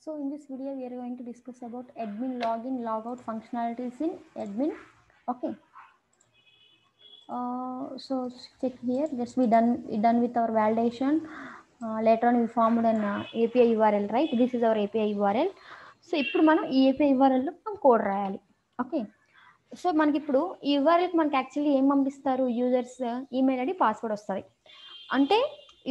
So in this video, we are going to discuss about admin login, logout functionalities in admin. Okay. So check here. Just we done with our validation. Later on, we formed an API URL, right? This is our API URL. So ఇప్పుడు మనం ఈ API URL లో మనం code రాయాలి. Okay. So మనకి ఇప్పుడు ఈ URLకి మనకి యాక్చువల్లీ ఏం పంపిస్తారు? యూజర్స్ ఈమెయిల్ ఐడి పాస్వర్డ్ వస్తుంది. అంటే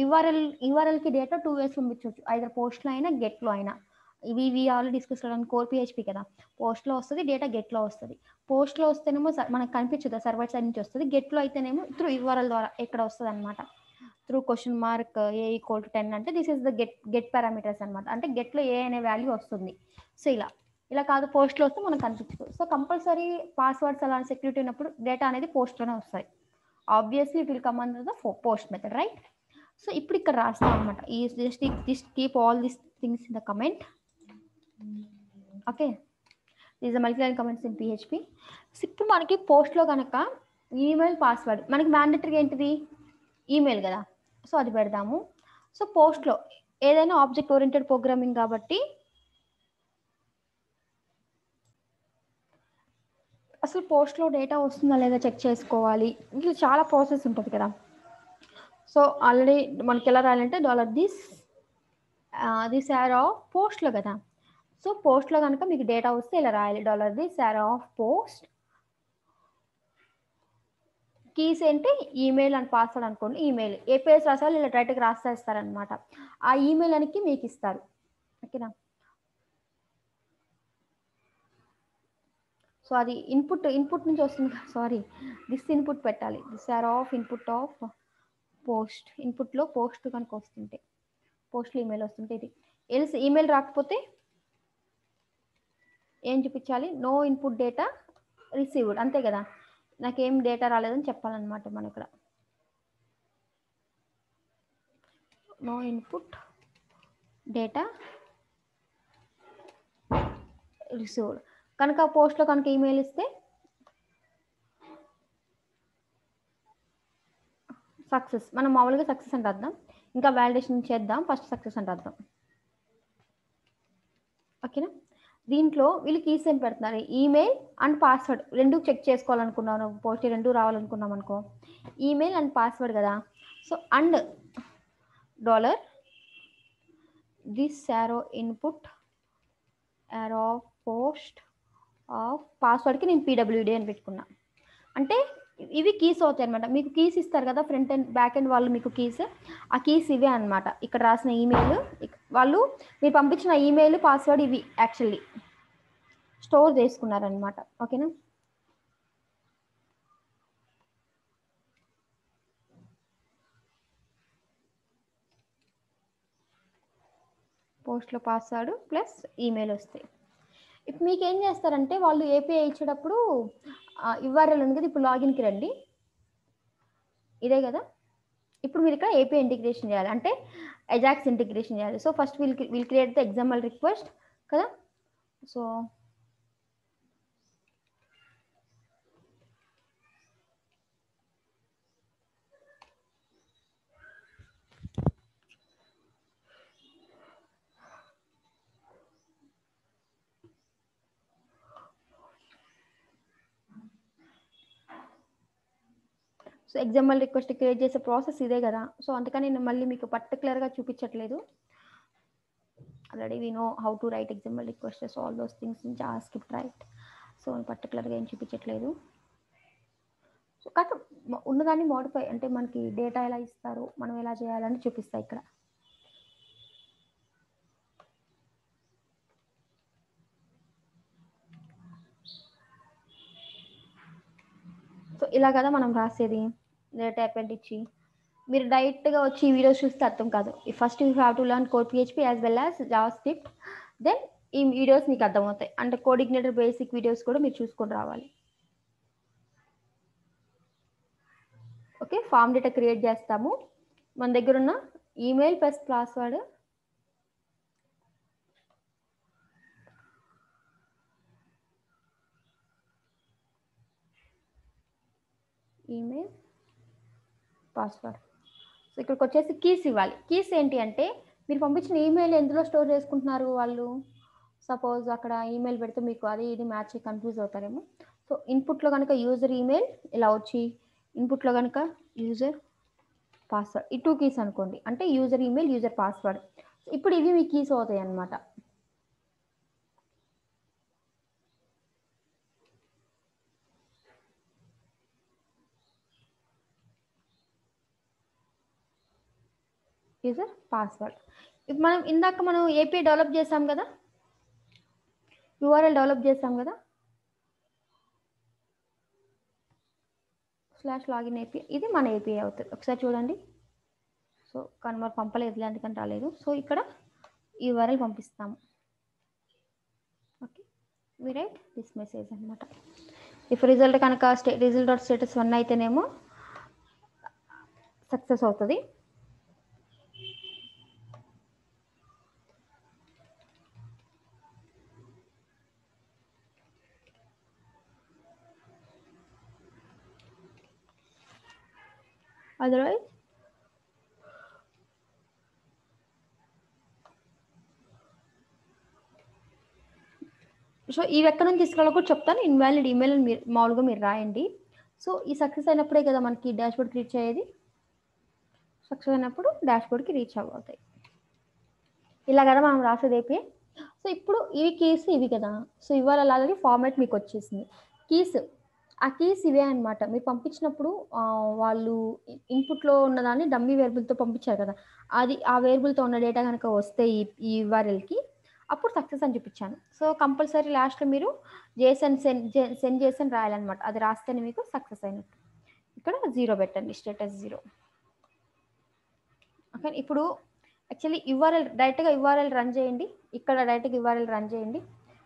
యూఆర్ఎల్కి డేటా 2 ways పంపించవచ్చు. ఐదర్ పోస్ట్లో అయినా గెట్లో అయినా. ఇవి ఆల్రెడీ డిస్కస్ చేయడానికి కోర్ పిహెచ్పి కదా. పోస్ట్లో వస్తుంది, డేటా గెట్లో వస్తుంది. పోస్ట్లో వస్తేనేమో మనకు కనిపించదు, సర్వర్ సైడ్ నుంచి వస్తుంది. గెట్లో అయితేనేమో త్రూ యూఆర్ఎల్ ద్వారా ఇక్కడ వస్తుంది అనమాట. త్రూ క్వశ్చన్ మార్క్ A=10 అంటే this is the get parameters అనమాట. అంటే గెట్లో ఏ అనే వాల్యూ వస్తుంది. సో ఇలా కాదు, పోస్ట్లో వస్తే మనకు కనిపించదు. సో కంపల్సరీ పాస్వర్డ్స్ అలా సెక్యూరిటీ ఉన్నప్పుడు డేటా అనేది పోస్ట్లోనే వస్తాయి. Obviously it will come under the post method, right? So ఇప్పుడు ఇక్కడ రాస్తాం అనమాట. ఈ just keep all these things in the comment. Okay, these the multiline comments in PHP. ఇప్పుడు మనకి పోస్ట్లో కనుక ఈమెయిల్ పాస్వర్డ్ మనకి మ్యాండేటరీ ఏంటిది? ఈమెయిల్ కదా. సో అది పెడదాము. సో పోస్ట్లో ఏదైనా ఆబ్జెక్ట్ ఓరియంటెడ్ ప్రోగ్రామింగ్ కాబట్టి అసలు పోస్ట్లో డేటా వస్తుందా లేదా చెక్ చేసుకోవాలి. ఇంట్లో చాలా ప్రాసెస్ ఉంటుంది కదా. సో ఆల్రెడీ మనకి ఎలా రాయాలంటే దిస్ యారో ఆఫ్ పోస్ట్లో కదా. సో పోస్ట్లో కనుక మీకు డేటా వస్తే ఇలా రాయాలి, this arrow of post. Keys ఏంటి? ఈమెయిల్ అండ్ పాస్వర్డ్ అనుకోండి. ఈమెయిల్ ఏ పేజ్ రాసాలో ఇలా డైరెక్ట్గా రాస్తారనమాట. ఆ ఈమెయిల్ అనేది మీకు ఇస్తారు. ఓకేనా? సో అది ఇన్పుట్ నుంచి వస్తుంది. సారీ, దిస్ ఇన్పుట్ పెట్టాలి. This arrow of input of post. ఇన్పుట్లో పోస్ట్ కనుక వస్తుంటే, పోస్ట్లో ఈమెయిల్ వస్తుంటే ఇది ఎల్స్ ఈమెయిల్ రాకపోతే ఏం చూపించాలి? నో ఇన్పుట్ డేటా రిసీవ్డ్, అంతే కదా. నాకేం డేటా రాలేదని చెప్పాలన్నమాట మనం ఇక్కడ. No input data received. కనుక పోస్ట్లో కనుక ఈమెయిల్ ఇస్తే సక్సెస్. మనం మామూలుగా సక్సెస్ అంటే అర్థం, ఇంకా వ్యాలిడేషన్ చేద్దాం. ఫస్ట్ సక్సెస్ అంటే అర్థం. ఓకేనా? దీంట్లో వీళ్ళు కీస్ ఏం పెడుతున్నారు? ఈమెయిల్ అండ్ పాస్వర్డ్ రెండు చెక్ చేసుకోవాలనుకున్నాను. పోస్ట్ రెండు రావాలనుకున్నాం అనుకో, ఈమెయిల్ అండ్ పాస్వర్డ్ కదా. So and dollar this arrow input arrow of post of పాస్వర్డ్కి నేను PWD అని పెట్టుకున్నా. అంటే ఇవి కీస్ అవుతాయి అనమాట. మీకు కీస్ ఇస్తారు కదా ఫ్రంట్ అండ్ బ్యాక్ అండ్ వాళ్ళు, మీకు కీస్, ఆ కీస్ ఇవే అనమాట. ఇక్కడ రాసిన ఈమెయిల్, వాళ్ళు మీరు పంపించిన ఈమెయిల్ పాస్వర్డ్ ఇవి యాక్చువల్లీ స్టోర్ చేసుకున్నారనమాట. ఓకేనా? పోస్ట్లో పాస్వర్డ్ ప్లస్ ఈమెయిల్ వస్తాయి. ఇప్పుడు మీకు ఏం చేస్తారంటే వాళ్ళు ఏపీఐ ఇచ్చేటప్పుడు URL ఉంది కదా, ఇప్పుడు లాగిన్కి రండి. ఇదే కదా. ఇప్పుడు మీరు ఇక్కడ ఏపీఐ ఇంటిగ్రేషన్ చేయాలి, అంటే అజాక్స్ ఇంటిగ్రేషన్ చేయాలి. So first will create the example request కదా. So so example request create చేసే ప్రాసెస్ ఇదే కదా. సో అందుకని నేను మళ్ళీ మీకు పర్టికులర్గా చూపించట్లేదు. Already we know how to write example requests, all those things in JavaScript, right? So పర్టికులర్గా ఏం చూపించట్లేదు. సో కాదు, ఉన్నదాన్ని మోడిఫై అంటే మనకి డేటా ఎలా ఇస్తారు, మనం ఎలా చేయాలని చూపిస్తాయి ఇక్కడ. సో ఇలా కదా మనం రాసేది డేటా అపెండ్ ఇచ్చి. మీరు డైరెక్ట్గా వచ్చి ఈ వీడియోస్ చూస్తే అర్థం కాదు. First you have to learn core PHP as well as JavaScript, then ఈ వీడియోస్ మీకు అర్థమవుతాయి. అంటే కోఆర్డినేటర్ బేసిక్ వీడియోస్ కూడా మీరు చూసుకొని రావాలి. ఓకే, ఫామ్ డేటా క్రియేట్ చేస్తాము. మన దగ్గర ఉన్న email plus password, email password. So ఇక్కడికి వచ్చేసి కీస్ ఇవ్వాలి. కీస్ ఏంటి అంటే మీరు పంపించిన ఈమెయిల్ ఎందులో స్టోర్ చేసుకుంటున్నారు వాళ్ళు? సపోజ్ అక్కడ ఈమెయిల్ పెడితే మీకు అది ఇది మ్యాచ్ కన్ఫ్యూజ్ అవుతారేమో. సో ఇన్పుట్లో కనుక యూజర్ ఈమెయిల్ ఇలా వచ్చి ఇన్పుట్లో కనుక యూజర్ పాస్వర్డ్ ఈ 2 కీస్ అనుకోండి, అంటే యూజర్ ఈమెయిల్ యూజర్ పాస్వర్డ్. ఇప్పుడు ఇవి మీ కీస్ అవుతాయి అన్నమాట. User password. ఇప్పుడు మనం ఇందాక మనం ఏపీఐ డెవలప్ చేసాం కదా, యూఆర్ఎల్ డెవలప్ చేసాం కదా, /login API ఇది మన ఏపీఐ అవుతుంది. ఒకసారి చూడండి. సో కానీ మరి పంపలేదు, ఎందుకంటే రాలేదు. సో ఇక్కడ యూఆర్ఎల్ పంపిస్తాము. Okay, we write this message అనమాట. ఇఫ్ రిజల్ట్ కనుక రిజల్ట్ డాట్ స్టేటస్ 1 అయితేనేమో సక్సెస్ అవుతుంది. అదర్వైజ్ సో ఇవి ఎక్కడ నుంచి తీసుకురావాలో కూడా చెప్తాను. ఇన్వాలిడ్ ఈమెయిల్ అని మీరు మామూలుగా మీరు రాయండి. సో ఈ సక్సెస్ అయినప్పుడే కదా మనకి డాష్బోర్డ్కి రీచ్ అయ్యేది. సక్సెస్ అయినప్పుడు డాష్బోర్డ్కి రీచ్ అవుతాయి. ఇలా కదా మనం రాసేది ఏపీఐ. సో ఇప్పుడు ఇవి కీస్ ఇవి కదా. సో ఇవాళ ఆల్రెడీ ఫార్మాట్ మీకు వచ్చేసింది. కీస్ ఆ కీస్ ఇవే అనమాట. మీరు పంపించినప్పుడు వాళ్ళు ఇన్పుట్లో ఉన్నదాన్ని డమ్మీ వేరియబుల్తో పంపించారు కదా, అది ఆ వేరియబుల్తో ఉన్న డేటా కనుక వస్తే ఈ యూఆర్ఎల్కి అప్పుడు సక్సెస్ అని చూపించాను. సో కంపల్సరీ లాస్ట్లో మీరు సెండ్ చేసని రాయాలన్నమాట. అది రాస్తేనే మీకు సక్సెస్ అయినట్టు. ఇక్కడ 0 పెట్టండి, స్టేటస్ 0. ఓకే, ఇప్పుడు యాక్చువల్లీ యూఆర్ఎల్ డైరెక్ట్గా యూఆర్ఎల్ రన్ చేయండి. ఇక్కడ డైరెక్ట్గా యూఆర్ఎల్ రన్ చేయండి.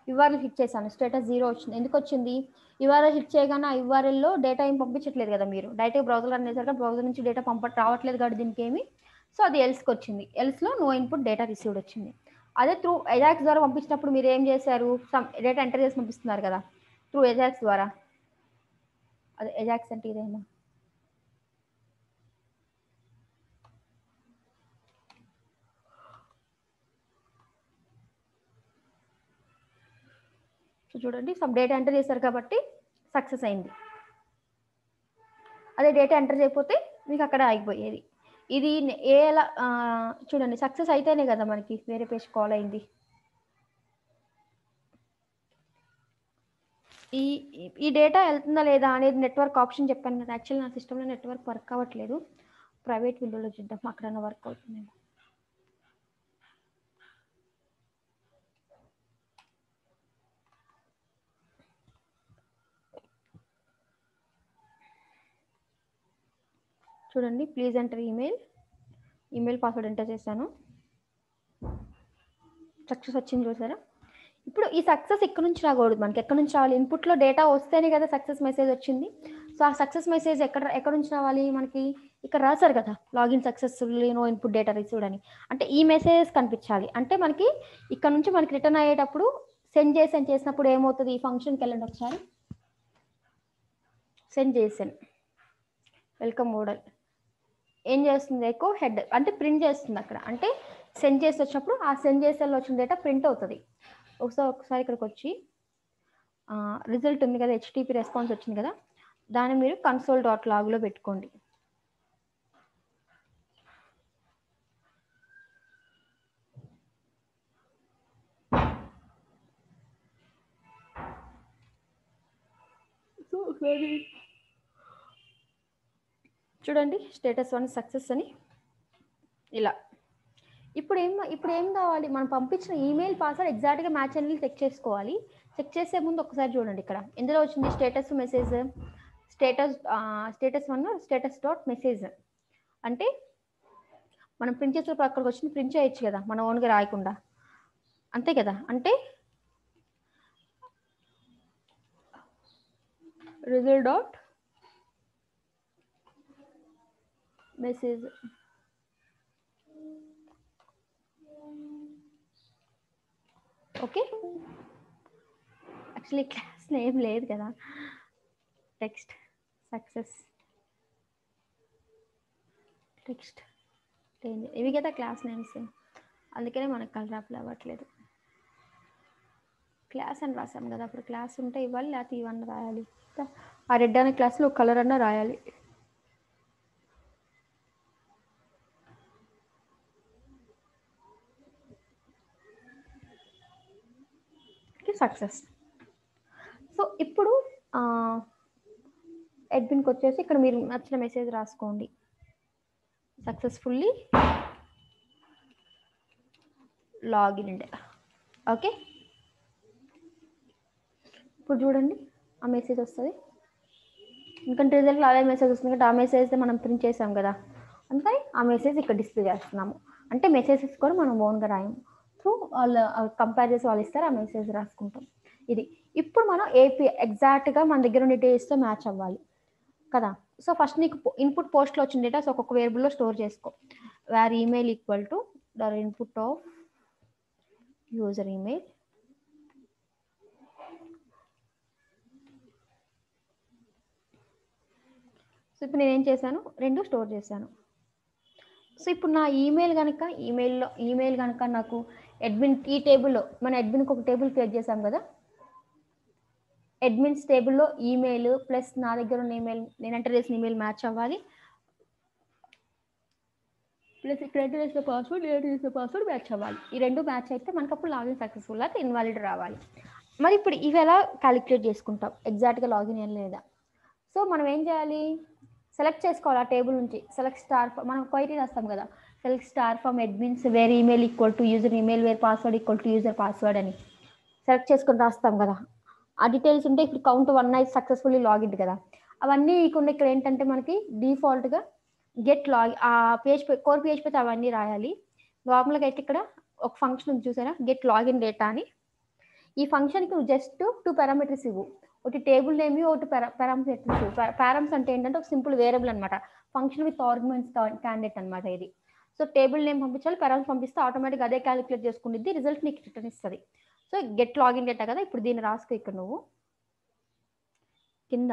యూఆర్ఎల్ హిట్ చేశాను, స్టేటస్ 0 వచ్చింది. ఎందుకు వచ్చింది? యూఆర్ఎల్ హిట్ చేయగానే ఆ యూఆర్ఎల్లో డేటా ఏం పంపించట్లేదు కదా, మీరు డైరెక్ట్గా బ్రౌజర్ రన్ చేశాక బ్రౌజర్ నుంచి డేటా రావట్లేదు కాబట్టి దీనికి ఏమి. సో అది ఎల్స్కి వచ్చింది. ఎల్స్లో నో ఇన్పుట్ డేటా రిసీవ్డ్ వచ్చింది. అదే త్రూ ఎజాక్స్ ద్వారా పంపించినప్పుడు మీరు ఏం చేశారు? సమ్ డేటా ఎంటర్ చేసి పంపిస్తున్నారు కదా త్రూ ఎజాక్స్ ద్వారా. అదే ఎజాక్స్ అంటే ఇదేమో. సో చూడండి, సమ్ డేటా ఎంటర్ చేశారు కాబట్టి సక్సెస్ అయింది. అదే డేటా ఎంటర్ చేయకపోతే మీకు అక్కడ ఆగిపోయేది. ఇది ఎలా చూడండి, సక్సెస్ అయితేనే కదా మనకి వేరే పేజ్ కాల్ అయింది. ఈ డేటా వెళ్తుందా లేదా అనేది నెట్వర్క్ ఆప్షన్ చెప్పాను కదా. యాక్చువల్లీ నా సిస్టంలో నెట్వర్క్ వర్క్ అవ్వట్లేదు. ప్రైవేట్ విండోలో చూద్దాం, అక్కడన్నా వర్క్ అవుతుందేమో. చూడండి, please enter email password enter చేశాను. సక్సెస్ వచ్చింది చూసారా. ఇప్పుడు ఈ సక్సెస్ ఇక్కడ నుంచి రాకూడదు, మనకి ఎక్కడ నుంచి రావాలి? ఇన్పుట్లో డేటా వస్తేనే కదా సక్సెస్ మెసేజ్ వచ్చింది. సో ఆ సక్సెస్ మెసేజ్ ఎక్కడ నుంచి రావాలి? మనకి ఇక్కడ రాశారు కదా, login successfully no input data received అని. అంటే ఈ మెసేజెస్ కనిపించాలి. అంటే మనకి ఇక్కడ నుంచి మనకి రిటర్న్ అయ్యేటప్పుడు సెండ్ చేసినప్పుడు ఏమవుతుంది? ఈ ఫంక్షన్కి వెళ్ళండి ఒకసారి. సెండ్ చేసాను వెల్కమ్ మోడల్ ఏం చేస్తుంది? ఎకో హెడ్ అంటే ప్రింట్ చేస్తుంది అక్కడ. అంటే సెండ్ చేసి వచ్చినప్పుడు ఆ సెండ్ చేసేలో వచ్చిన డేటా ప్రింట్ అవుతుంది. ఒకసారి ఇక్కడికి వచ్చి రిజల్ట్ ఉంది కదా, హెచ్టిపి రెస్పాన్స్ వచ్చింది కదా, దాన్ని మీరు console.logలో పెట్టుకోండి. చూడండి, స్టేటస్ 1 సక్సెస్ అని ఇలా. ఇప్పుడు ఏం కావాలి? మనం పంపించిన ఈమెయిల్ పాస్వర్డ్ ఎగ్జాక్ట్గా మ్యాచ్ అనేది చెక్ చేసుకోవాలి. చెక్ చేసే ముందు ఒకసారి చూడండి, ఇక్కడ ఎందులో వచ్చింది status message, status 1 status dot message. అంటే మనం ప్రింట్ చేసేటప్పుడు అక్కడికి వచ్చింది ప్రింట్ చేయొచ్చు కదా, మన ఓన్గా రాయకుండా, అంతే కదా. అంటే result dot message. Okay, actually class name లేదు కదా, టెక్స్ట్ సక్సెస్ టెక్స్ట్ ఇవి కదా క్లాస్ నేమ్స్. అందుకనే మనకు కలర్ అప్లై అవ్వట్లేదు. క్లాస్ అని రాసాం కదా, అప్పుడు క్లాస్ ఉంటే ఇవ్వాలి, లేకపోతే ఇవన్నీ రాయాలి. ఆ రెడ్ అనే క్లాస్లో కలర్ అన్న రాయాలి. సక్సెస్. సో ఇప్పుడు అడ్మిన్కి వచ్చేసి ఇక్కడ మీరు నచ్చిన మెసేజ్ రాసుకోండి. Successfully login. ఓకే, ఇప్పుడు చూడండి ఆ మెసేజ్ వస్తుంది. ఎందుకంటే రిజల్ట్లో అదే మెసేజ్ వస్తుంది కాబట్టి ఆ మెసేజ్ మనం ప్రింట్ చేసాం కదా, అందుకని ఆ మెసేజ్ ఇక్కడ డిస్ప్లే చేస్తున్నాము. అంటే మెసేజెస్ కూడా మనం ఓన్గా రాయము, త్రూ వాళ్ళు కంపేర్ చేసి వాళ్ళు ఇస్తారు, ఆ మెసేజ్ రాసుకుంటాం. ఇది ఇప్పుడు మనం ఏపీ ఎగ్జాక్ట్గా మన దగ్గర ఉండే డేట్స్తో మ్యాచ్ అవ్వాలి కదా. సో ఫస్ట్ నీకు ఇన్పుట్ పోస్ట్లో వచ్చిన డేటాస్ ఒక్కొక్క వేరియబుల్లో స్టోర్ చేసుకో. Where email equal to the input of user email. So ఇప్పుడు నేనేం చేశాను, రెండు స్టోర్ చేశాను. సో ఇప్పుడు నా ఈమెయిల్ కనుక నాకు అడ్మిన్ ఈ టేబుల్లో, మన అడ్మిన్కి ఒక టేబుల్ క్రియేట్ చేశాం కదా, అడ్మిన్స్ టేబుల్లో ఈమెయిల్ ప్లస్ నా దగ్గర ఉన్న ఈమెయిల్, నేను ఎంటర్ చేసిన ఈమెయిల్ మ్యాచ్ అవ్వాలి, ప్లస్ ఇక్కడ ఎంటర్ చేసిన పాస్వర్డ్, నేను ఎంటర్ చేసిన పాస్వర్డ్ మ్యాచ్ అవ్వాలి. ఈ రెండు మ్యాచ్ అయితే మనకు అప్పుడు లాగిన్ సక్సెస్ఫుల్, అయితే ఇన్వాలిడ్ రావాలి. మరి ఇప్పుడు ఇవి ఎలా క్యాలిక్యులేట్ చేసుకుంటాం, ఎగ్జాక్ట్గా లాగిన్ ఏం లేదా. సో మనం ఏం చేయాలి, సెలెక్ట్ చేసుకోవాలి ఆ టేబుల్ నుంచి. సెలెక్ట్ స్టార్, మనం క్వైరీ రాస్తాం కదా, select star from admins where email equal to user email where password equal to user password అని సెలెక్ట్ చేసుకొని రాస్తాం కదా. ఆ డీటెయిల్స్ ఉంటే ఇప్పుడు కౌంట్ 1 అయితే సక్సెస్ఫుల్లీ లాగిన్ కదా. అవన్నీ ఇక్కడ ఇక్కడ ఏంటంటే మనకి డిఫాల్ట్గా గెట్ లాగ్, ఆ పేజ్ కోర్ పేజ్ అయితే అవన్నీ రాయాలి. నార్మల్గా అయితే ఇక్కడ ఒక ఫంక్షన్ ఉంది చూసారా, గెట్ లాగిన్ డేటా అని. ఈ ఫంక్షన్కి నువ్వు జస్ట్ 2 పారామీటర్స్ ఇవ్వు, ఒకటి టేబుల్ నేమ్, ఒకటి పారామీటర్స్ ఇవ్వు. పారామ్స్ అంటే ఏంటంటే ఒక సింపుల్ వేరియబుల్ అనమాట, ఫంక్షన్ విత్ ఆర్గ్యుమెంట్స్ క్యాండిడేట్ అనమాట ఇది. సో టేబుల్ నేమ్ పంపించాలి, పారామ్స్ పంపిస్తే ఆటోమేటిక్గా అదే క్యాలిక్యులేట్ చేసుకుంటుంది, రిజల్ట్ నీకు రిటర్న్ ఇస్తుంది. సో గెట్ లాగిన్ డేటా కదా, ఇప్పుడు దీన్ని రాసుకో. ఇక్కడ నువ్వు కింద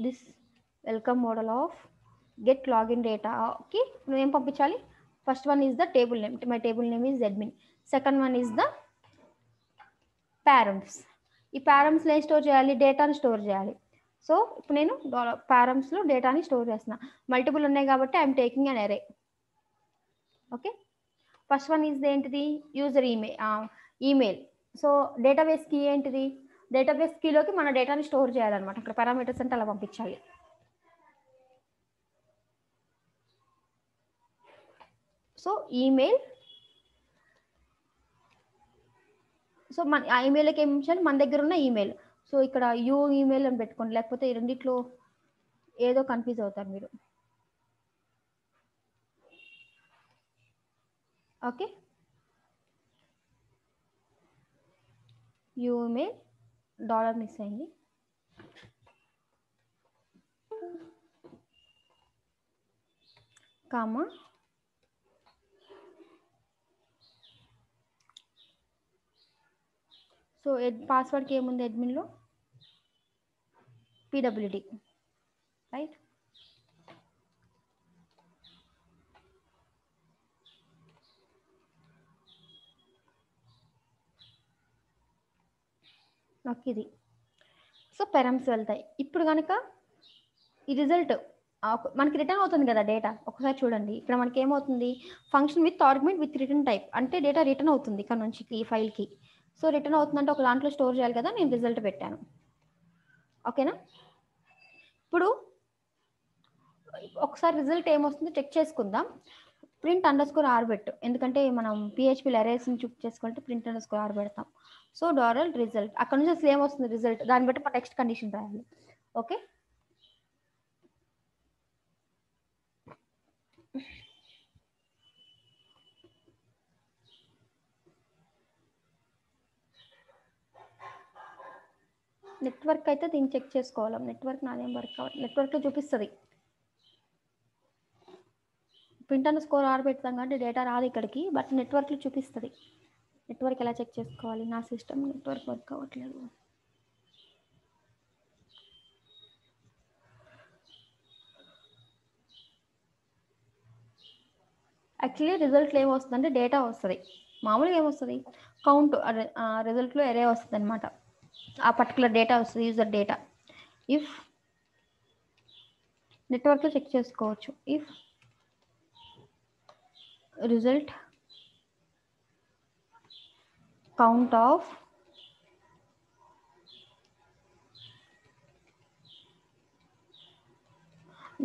this welcome model of get login డేటాకి నువ్వేం పంపించాలి. First one is the table name, my table name is admin. Second one is the params. ఈ పారమ్స్లో ఏం స్టోర్ చేయాలి, డేటాని స్టోర్ చేయాలి. సో ఇప్పుడు నేను పారమ్స్లో డేటాని స్టోర్ చేస్తున్నా, మల్టిపుల్ ఉన్నాయి కాబట్టి I'm taking an array. Okay, first one is ఏంటిది, user email. So database key ఏంటిది, డేటాబేస్ కీలోకి మన డేటాని స్టోర్ చేయాలన్నమాట, అక్కడ పారామీటర్స్ అంటే అలా పంపించాలి. సో ఈమెయిల్, సో మన ఆ ఈమెయిల్కి ఏం పంపించాలి, మన దగ్గర ఉన్న ఈమెయిల్. సో ఇక్కడ యూ ఈమెయిల్ అని పెట్టుకోండి, లేకపోతే ఈ రెండిట్లో ఏదో కన్ఫ్యూజ్ అవుతారు మీరు. Okay, you email, dollar miss అయింది, కామా సో పాస్వర్డ్కి ఏముంది అడ్మిన్లో, పీడబ్ల్యూడి, రైట్. నాకు ఇది. సో పెరమ్స్ వెళ్తాయి. ఇప్పుడు కనుక ఈ రిజల్ట్ మనకి రిటర్న్ అవుతుంది కదా డేటా, ఒకసారి చూడండి ఇక్కడ మనకి ఏమవుతుంది, function with argument with return type, అంటే డేటా రిటర్న్ అవుతుంది ఇక్కడ నుంచి ఈ ఫైల్కి. సో రిటర్న్ అవుతుందంటే ఒక దాంట్లో స్టోర్ చేయాలి కదా, నేను రిజల్ట్ పెట్టాను. ఓకేనా, ఇప్పుడు ఒకసారి రిజల్ట్ ఏమొస్తుందో చెక్ చేసుకుందాం. ప్రింట్ _r పెట్టు, ఎందుకంటే మనం పిహెచ్పిలో అరేస్ని చూప్ చేసుకుంటే ప్రింట్ _r పెడతాం. సో డాలర్ రిజల్ట్, అక్కడ నుంచి అసలు ఏమొస్తుంది రిజల్ట్, దాన్ని బట్టి మనం నెక్స్ట్ కండిషన్ రాయాలి. ఓకే, నెట్వర్క్ అయితే దీన్ని చెక్ చేసుకోవాలి. నెట్వర్క్ నాదేం వర్క్ కావాలి, నెట్వర్క్లో చూపిస్తుంది. ప్రింట్ _r పెడతాం కాబట్టి డేటా రాదు ఇక్కడికి, బట్ నెట్వర్క్లో చూపిస్తుంది. నెట్వర్క్ ఎలా చెక్ చేసుకోవాలి, నా సిస్టమ్ నెట్వర్క్ వర్క్ అవ్వట్లేదు. యాక్చువల్లీ రిజల్ట్లో ఏమొస్తుందంటే డేటా వస్తుంది. మామూలుగా ఏమొస్తుంది, కౌంట్ రిజల్ట్లో ఎరే వస్తుంది అనమాట. ఆ పర్టికులర్ డేటా వస్తుంది, యూజర్ డేటా. ఇఫ్ నెట్వర్క్లో చెక్ చేసుకోవచ్చు, if result count of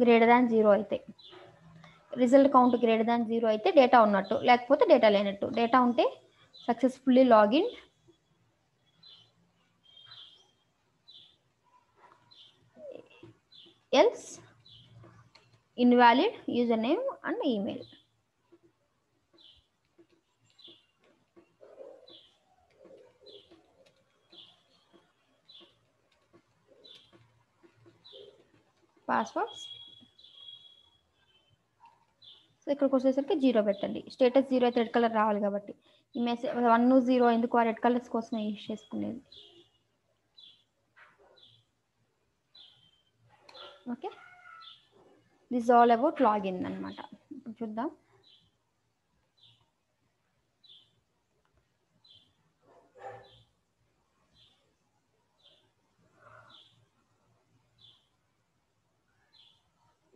greater than 0 అయితే, రిజల్ట్ కౌంట్ గ్రేటర్ దాన్ 0 అయితే డేటా ఉన్నట్టు, లేకపోతే డేటా లేనట్టు. డేటా ఉంటే successfully login, else invalid user name and email. Passwords, so ఇక్కడికి వచ్చేసరికి 0 పెట్టండి. స్టేటస్ 0 అయితే రెడ్ కలర్ రావాలి కాబట్టి, ఈ మెసేజ్ 1 0 ఎందుకు, ఆ రెడ్ కలర్స్ కోసమే యూజ్ చేసుకునేది. Okay, this all about login అనమాట. ఇప్పుడు చూద్దాం.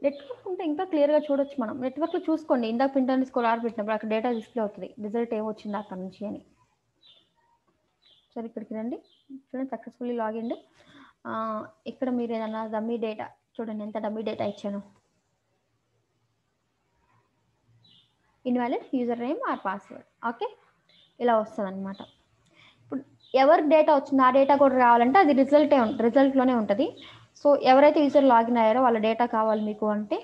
నెట్వర్క్ ఉంటే ఇంకా క్లియర్గా చూడొచ్చు మనం. నెట్వర్క్లో చూసుకోండి, ఇందాక ప్రింట్ స్కోర్ ఆర్ పెట్టినప్పుడు అక్కడ డేటా డిస్ప్లే అవుతుంది, రిజల్ట్ ఏమొచ్చింది అక్కడ నుంచి అని. సరే ఇక్కడికి రండి, చూడండి సక్సెస్ఫుల్లీ లాగిన్. ఇక్కడ మీరు ఏదన్నా డమ్మీ డేటా చూడండి, ఎంత డమ్మీ డేటా ఇచ్చాను. Invalid user name or password. Okay, ఇలా వస్తుంది అనమాట. ఇప్పుడు ఎవరి డేటా వచ్చింది ఆ డేటా కూడా రావాలంటే అది రిజల్ట్లోనే ఉంటుంది. సో ఎవరైతే యూజర్ లాగిన్ అయ్యారో వాళ్ళ డేటా కావాలి మీకు అంటే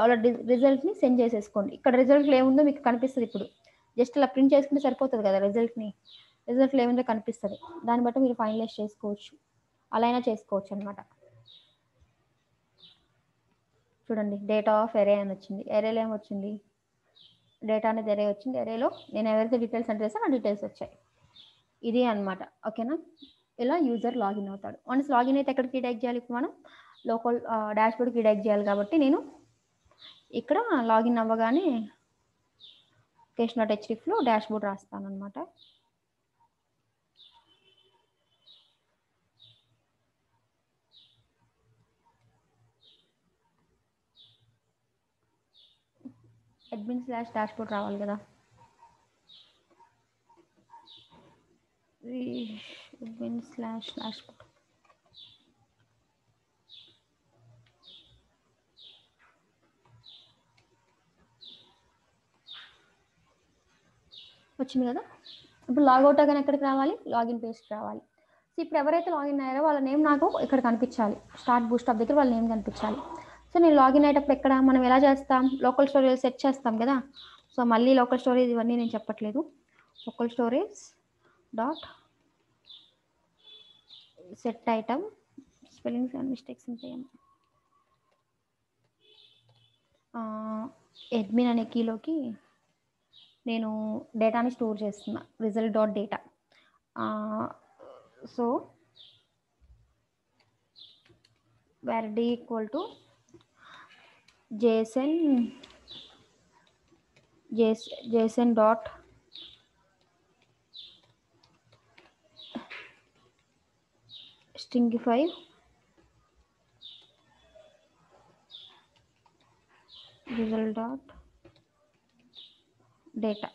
వాళ్ళ రిజల్ట్ని సెండ్ చేసేసుకోండి. ఇక్కడ రిజల్ట్లో ఏముందో మీకు కనిపిస్తుంది. ఇప్పుడు జస్ట్ ఇలా ప్రింట్ చేసుకుంటే సరిపోతుంది కదా, రిజల్ట్లో ఏముందో కనిపిస్తుంది. దాన్ని బట్టి మీరు ఫైనలైజ్ చేసుకోవచ్చు, అలా అయినా చేసుకోవచ్చు అనమాట. చూడండి డేటా ఆఫ్ ఎరే అని వచ్చింది. ఎరేలో ఏమొచ్చింది, డేటా అనేది ఎరే వచ్చింది. ఎరేలో నేను ఎవరైతే డీటెయిల్స్ ఎంటర్ చేస్తాను ఆ డీటెయిల్స్ వచ్చాయి. ఇది అనమాట. ఓకేనా, ఇలా యూజర్ లాగిన్ అవుతాడు. వన్స్ లాగిన్ అయితే ఎక్కడికి టైప్ చేయాలి, ఇప్పుడు మనం లోకల్ డాష్బోర్డ్కి టైప్ చేయాలి. కాబట్టి నేను ఇక్కడ లాగిన్ అవ్వగానే cache.hrefలో డాష్బోర్డ్ రాస్తాను అనమాట. admin/dashboard రావాలి కదా, admin/dashboard. వచ్చింది కదా. ఇప్పుడు లాగౌట్ అవ్వగానే ఎక్కడికి రావాలి, లాగిన్ పేజ్కి రావాలి. సో ఇప్పుడు ఎవరైతే లాగిన్ అయ్యారో వాళ్ళ నేమ్ నాకు ఇక్కడ కనిపించాలి. స్టార్ట్ బూస్టప్ దగ్గర వాళ్ళ నేమ్ కనిపించాలి. సో నేను లాగిన్ అయ్యేటప్పుడు ఎక్కడ మనం ఎలా చేస్తాం, లోకల్ స్టోరేజ్ సెట్ చేస్తాం కదా. సో మళ్ళీ లోకల్ స్టోరేజ్ ఇవన్నీ నేను చెప్పట్లేదు. Local storage dot set item, spellings and mistakes ఉంటాయేమో. అడ్మిన్ అనే కీలోకి నేను డేటాని స్టోర్ చేస్తున్నా, result dot data. So where d equal to json dot stringify result dot data.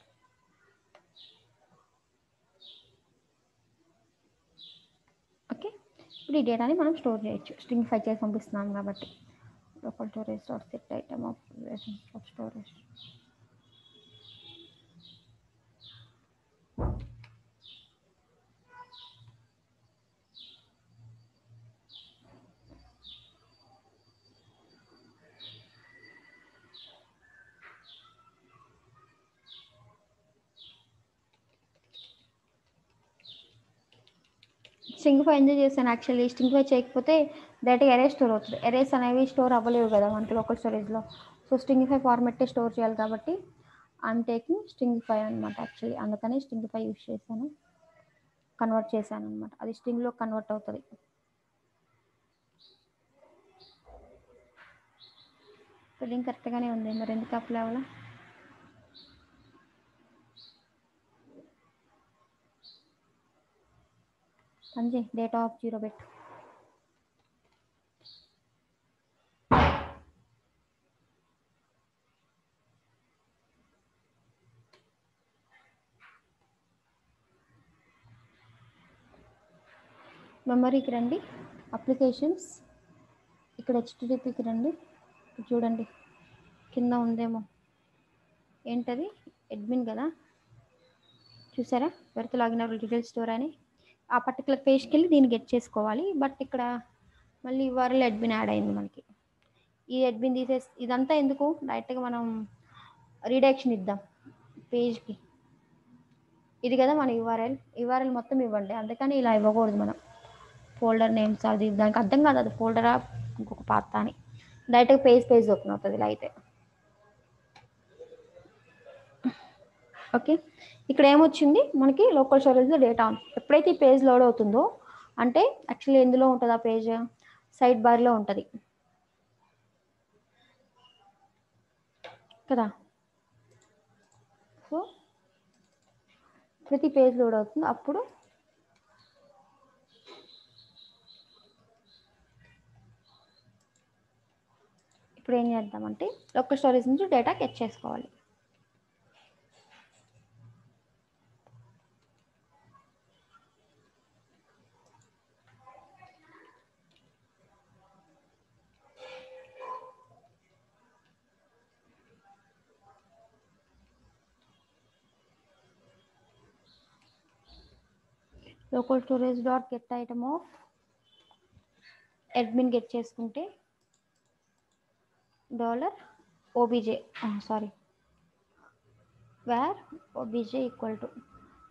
Okay, ఇప్పుడు ఈ డేటాని మనం స్టోర్ చేయొచ్చు, స్ట్రింగిఫై చేసి పంపిస్తున్నాం కాబట్టి. Local storage dot set item of storage. Stringify enjoy చేశాను యాక్చువల్లీ. స్ట్రింగిఫై చేయకపోతే డైరెక్ట్గా ఎరే స్టోర్ అవుతుంది. ఎరేస్ అనేవి స్టోర్ అవ్వలేవు కదా మనకి లోకల్ స్టోరేజ్లో. సో స్ట్రింగిఫై ఫార్మెట్టే స్టోర్ చేయాలి కాబట్టి ఐఎమ్ టేకింగ్ స్ట్రింగిఫై అనమాట. యాక్చువల్లీ అందుకని స్ట్రింగిఫై యూజ్ చేశాను, కన్వర్ట్ చేశాను అనమాట. అది స్ట్రింగ్లో కన్వర్ట్ అవుతుంది. స్పెల్లింగ్ కరెక్ట్గానే ఉంది, మరి ఎందుకు అప్లై అవ్వాలా? అంతే డేటా ఆఫ్ 0 పెట్టు. మెమరీకి రండి, అప్లికేషన్స్, ఇక్కడ హెచ్టిటిపికి రండి. చూడండి కింద ఉందేమో, ఏంటది అడ్మిన్ కదా, చూసారా వెర్త్ లాగిన్ అవర్ డీటెయిల్ స్టోర్ అని. ఆ పర్టికులర్ పేజ్కి వెళ్ళి దీన్ని గెట్ చేసుకోవాలి. బట్ ఇక్కడ మళ్ళీ యూఆర్ఎల్ అడ్మిన్ యాడ్ అయింది మనకి. ఈ అడ్మిన్ తీసేసి ఇదంతా ఎందుకు, డైరెక్ట్గా మనం రీడైరెక్షన్ ఇద్దాం పేజ్కి. ఇది కదా మన యూఆర్ఎల్ మొత్తం ఇవ్వండి, అందుకని ఇలా ఇవ్వకూడదు మనం. ఫోల్డర్ నేమ్స్ అది దానికి అర్థం కాదు, అది ఫోల్డరా ఇంకొక పాత అని. డైరెక్ట్గా పేజ్ ఓపెన్ అవుతుంది ఇలా అయితే. ఓకే, ఇక్కడ ఏమొచ్చింది మనకి, లోకల్ స్టోరేజ్లో డేటా ఉంది. ఎప్పుడైతే ఈ పేజ్ లోడ్ అవుతుందో అంటే యాక్చువల్లీ ఎందులో ఉంటుంది ఆ పేజ్, సైడ్ బార్లో ఉంటుంది కదా. సో ప్రతి పేజ్ లోడ్ అవుతుంది, అప్పుడు ఇప్పుడు ఏం చేద్దామంటే లోకల్ స్టోరేజ్ నుంచి డేటా గెట్ చేసుకోవాలి. Local storage dot get item of admin get చేసుకుంటే $obj where obj equal to.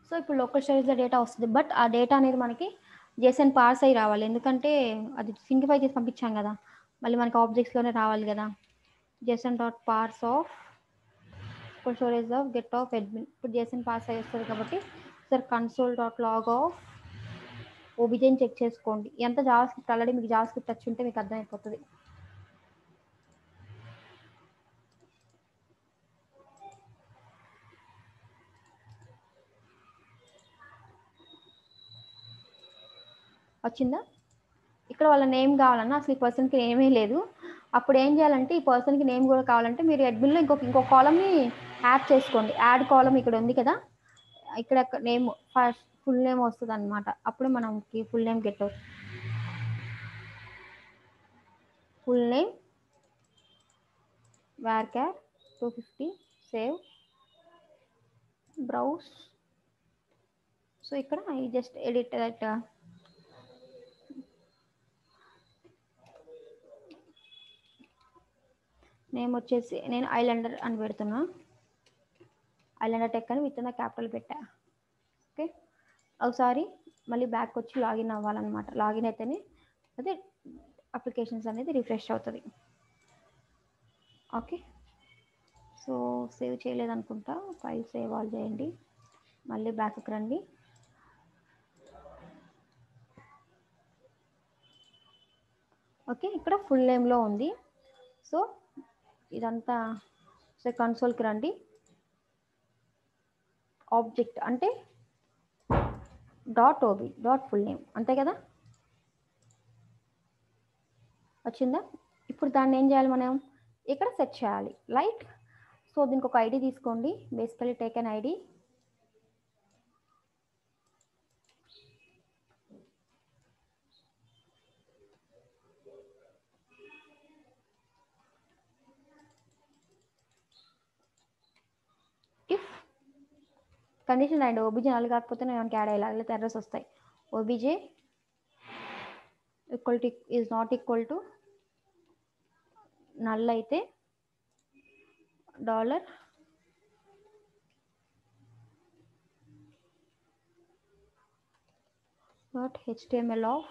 So ఇప్పుడు లోకల్ స్టోరేజ్లో డేటా వస్తుంది, బట్ ఆ డేటా అనేది మనకి జేసన్ పార్స్ అయ్యి రావాలి, ఎందుకంటే అది సింగిఫై చేసి పంపించాం కదా, మళ్ళీ మనకి ఆబ్జెక్ట్స్లోనే రావాలి కదా. JSON dot parse of local storage of get of admin. ఇప్పుడు జేసన్ పార్స్ అయ్యి వస్తుంది కాబట్టి sir console dot log of obj అని చెక్ చేసుకోండి. ఎంత జావా స్క్రిప్ట్ ఆల్రెడీ మీకు జావా స్క్రిప్ట్ వచ్చి ఉంటే మీకు అర్థమైపోతుంది. వచ్చిందా? ఇక్కడ వాళ్ళ నేమ్ కావాలన్నా అసలు ఈ పర్సన్కి నేమే లేదు. అప్పుడు ఏం చేయాలంటే ఈ పర్సన్కి నేమ్ కూడా కావాలంటే మీరు అడ్మిన్లో ఇంకో కాలమ్ని యాడ్ చేసుకోండి. యాడ్ కాలమ్ ఇక్కడ ఉంది కదా, ఇక్కడ నేమ్ ఫస్ట్ ఫుల్ నేమ్ వస్తుంది అనమాట. అప్పుడు మనకి ఫుల్ నేమ్ గెట్ అవుతుంది. Full name varchar 250 save browse. So ఇక్కడ I just edit that name వచ్చేసి నేను ఐలాండర్ అని పెడుతున్నా, ఐలాండర్ టెక్ అని విత్ ఇన్ ద క్యాపిటల్ పెట్టా. ఓకే, ఒకసారి మళ్ళీ బ్యాక్ వచ్చి లాగిన్ అవ్వాలన్నమాట. లాగిన్ అయితేనే అదే అప్లికేషన్స్ అనేది రిఫ్రెష్ అవుతుంది. ఓకే, సో సేవ్ చేయలేదనుకుంటా, ఫైల్ సేవ్ ఆల్ చేయండి, మళ్ళీ బ్యాక్కి రండి. ఓకే, ఇక్కడ ఫుల్ నేమ్లో ఉంది. సో ఇదంతా సో కన్సోల్కి రండి. ఆబ్జెక్ట్ అంటే dot OB dot full name, అంతే కదా. వచ్చిందా? ఇప్పుడు దాన్ని ఏం చేయాలి, మనం ఇక్కడ సెట్ చేయాలి లైక్. సో దీనికి ఒక ఐడి తీసుకోండి, basically take an ID. If condition అండి, ఓబీజే నల్ కాకపోతే మనకి యాడ్ అయ్యేలా లేకపోతే ఎర్రర్స్ వస్తాయి. OBJ equal to is not equal to null అయితే డాలర్ డాట్ HTML ఆఫ్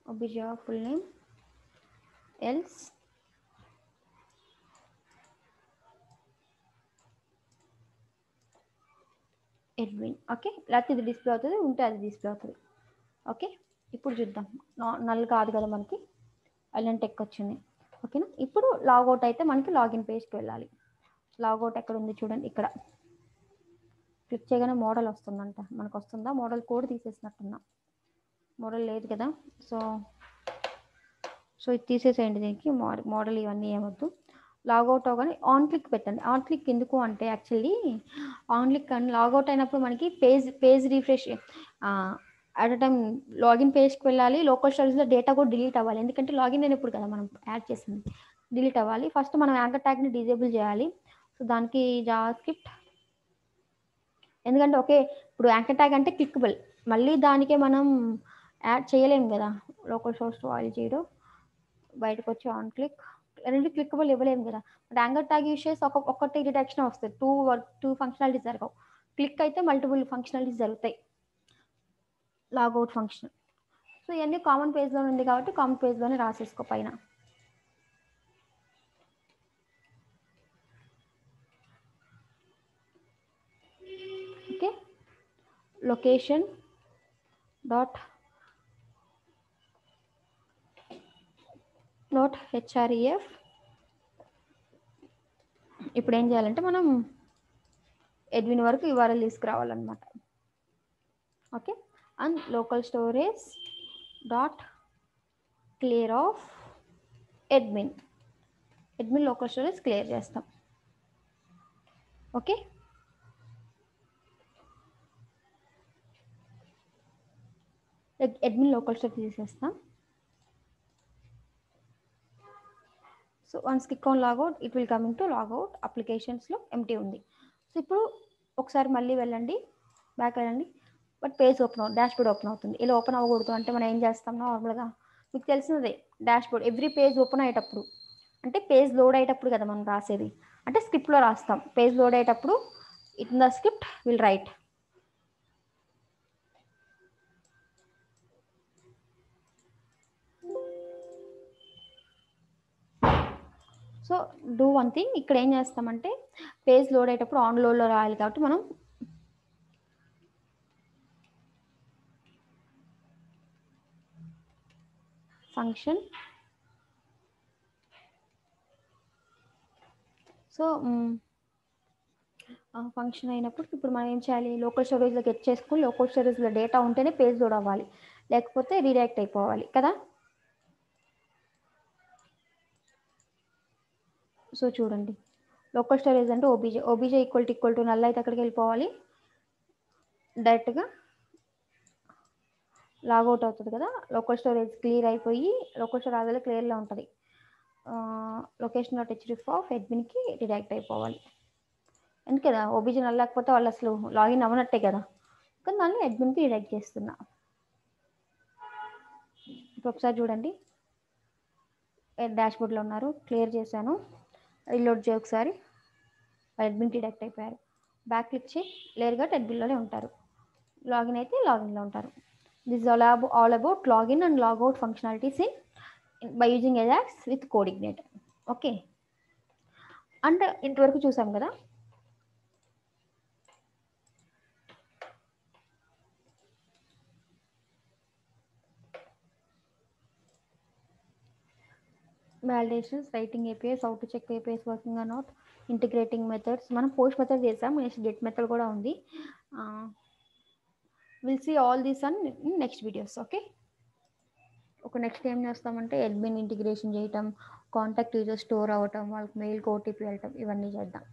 obj of full name else admin. Okay, లేకపోతే ఇది డిస్ప్లే అవుతుంది, ఉంటే అది డిస్ప్లే అవుతుంది. ఓకే, ఇప్పుడు చూద్దాం. నల్ కాదు కదా మనకి, ఐలాండ్ టెక్ వచ్చింది. ఓకేనా, ఇప్పుడు లాగౌట్ అయితే మనకి లాగిన్ పేజ్కి వెళ్ళాలి. లాగౌట్ ఎక్కడ ఉంది చూడండి, ఇక్కడ క్లిక్ చేయగానే మోడల్ వస్తుందంట. మనకు వస్తుందా? Model code తీసేసినట్టున్నా. మోడల్ లేదు కదా. సో ఇది తీసేసేయండి. దీనికి మోడల్ ఇవన్నీ ఏమొద్దు. లాగౌట్ అవగానే ఆన్ క్లిక్ పెట్టండి. ఆన్ క్లిక్ ఎందుకు అంటే యాక్చువల్లీ ఆన్ క్లిక్ అని లాగౌట్ అయినప్పుడు మనకి page refresh at a time login పేజ్కి వెళ్ళాలి. లోకల్ స్టోరేజ్లో డేటా కూడా డిలీట్ అవ్వాలి. ఎందుకంటే లాగిన్ అయినప్పుడు కదా మనం యాడ్ చేసింది డిలీట్ అవ్వాలి. ఫస్ట్ మనం యాంకర్ ట్యాగ్ని డిజేబుల్ చేయాలి. సో దానికి జావాస్క్రిప్ట్, ఎందుకంటే ఓకే ఇప్పుడు యాంకర్ ట్యాగ్ అంటే క్లిక్కబుల్, మళ్ళీ దానికే మనం యాడ్ చేయలేము కదా. లోకల్ సోర్స్ వాయిల్ జీరో బయటకు వచ్చి ఆన్ క్లిక్ రెండు క్లిక్కబుల్ ఇవ్వలేము కదా. బట్ యాంకర్ ట్యాగ్ యూస్ చేసి ఒక్కటి డిటెక్షన్ వస్తుంది. టూ ఫంక్షనాలిటీస్ జరగవు. క్లిక్ అయితే మల్టిపుల్ ఫంక్షనాలిటీస్ జరుగుతాయి. Logout function. సో ఇవన్నీ కామన్ పేజ్లో ఉంది కాబట్టి కామన్ పేజ్లోనే రాసేసుకో పైన. Okay, location dot href. ఇప్పుడు ఏం చేయాలంటే మనం ఎడ్మిన్ వరకు URL తీసుకురావాలన్నమాట. Okay, and local storage dot clear of admin local storage clear చేస్తాం. ఓకే, అడ్మిన్ లోకల్ స్టోరేజ్ తీసేస్తాం. So once click on logout it will coming to logout. అప్లికేషన్స్లో empty ఉంది. సో ఇప్పుడు ఒకసారి మళ్ళీ వెళ్ళండి, బ్యాక్ వెళ్ళండి. But page dash board open అవుతుంది. ఇలా ఓపెన్ అవ్వకూడదు అంటే మనం ఏం చేస్తాం నార్మల్గా మీకు తెలిసినదే. Dash board every page open అయ్యేటప్పుడు అంటే పేజ్ లోడ్ అయ్యేటప్పుడు కదా మనం రాసేది, అంటే స్క్రిప్ట్లో రాస్తాం. పేజ్ లోడ్ అయ్యేటప్పుడు in the script will write. So do one thing, ఇక్కడ ఏం చేస్తామంటే పేజ్ లోడ్ అయ్యేటప్పుడు ఆన్ లోడ్లో రాయాలి కాబట్టి మనం ఫంక్షన్. సో ఫంక్షన్ అయినప్పుడు ఇప్పుడు మనం ఏం చేయాలి, లోకల్ స్టోరేజ్లో గెట్ చేసుకుని లోకల్ స్టోరేజ్లో డేటా ఉంటేనే పేజ్ లోడ్ అవ్వాలి, లేకపోతే రీడైరెక్ట్ అయిపోవాలి కదా. సో చూడండి, లోకల్ స్టోరేజ్ అంటే ఓబీజే ఈక్వల్ టు నల్ అయితే అక్కడికి వెళ్ళిపోవాలి. డైరెక్ట్గా లాగౌట్ అవుతుంది కదా. లోకల్ స్టోరేజ్ క్లియర్ అయిపోయి లోకల్ స్టోరేజ్ అదే క్లియర్లో ఉంటుంది. లొకేషన్ డాట్ href ఆఫ్ అడ్మిన్కి రిడైరెక్ట్ అయిపోవాలి. ఎందుకు కదా ఓబీజీ నల్ లేకపోతే వాళ్ళు అసలు లాగిన్ అవ్వనట్టే కదా. కానీ దాన్ని అడ్మిన్కి రిడైరెక్ట్ చేస్తున్నా. ఇప్పుడు ఒకసారి చూడండి, డాష్ బోర్డ్లో ఉన్నారు, క్లియర్ చేశాను. రీలోడ్ చేయి ఒకసారి. అడ్మిన్కి రిడైరెక్ట్ అయిపోయారు. బ్యాక్ క్లిక్ చేయి, లేయర్గా అడ్మిన్లోనే ఉంటారు. లాగిన్ అయితే లాగిన్లో ఉంటారు. This all about login and logout functionalities by using AJAX with CodeIgniter. Okay, అంటే ఇంతవరకు చూసాం కదా. validations, writing APIs, how to check APIs working or not, integrating methods. మనం పోస్ట్ మెథడ్ చేసాం, నెక్స్ట్ గెట్ మెథడ్ కూడా ఉంది. Will see all these in next videos. Okay, ఒక next ఏం చేస్తామంటే అడ్మిన్ ఇంటిగ్రేషన్ చేయటం, కాంటాక్ట్ యూజర్ స్టోర్ అవ్వటం, వాళ్ళకి మెయిల్కి OTP వెళ్ళటం, ఇవన్నీ చేద్దాం.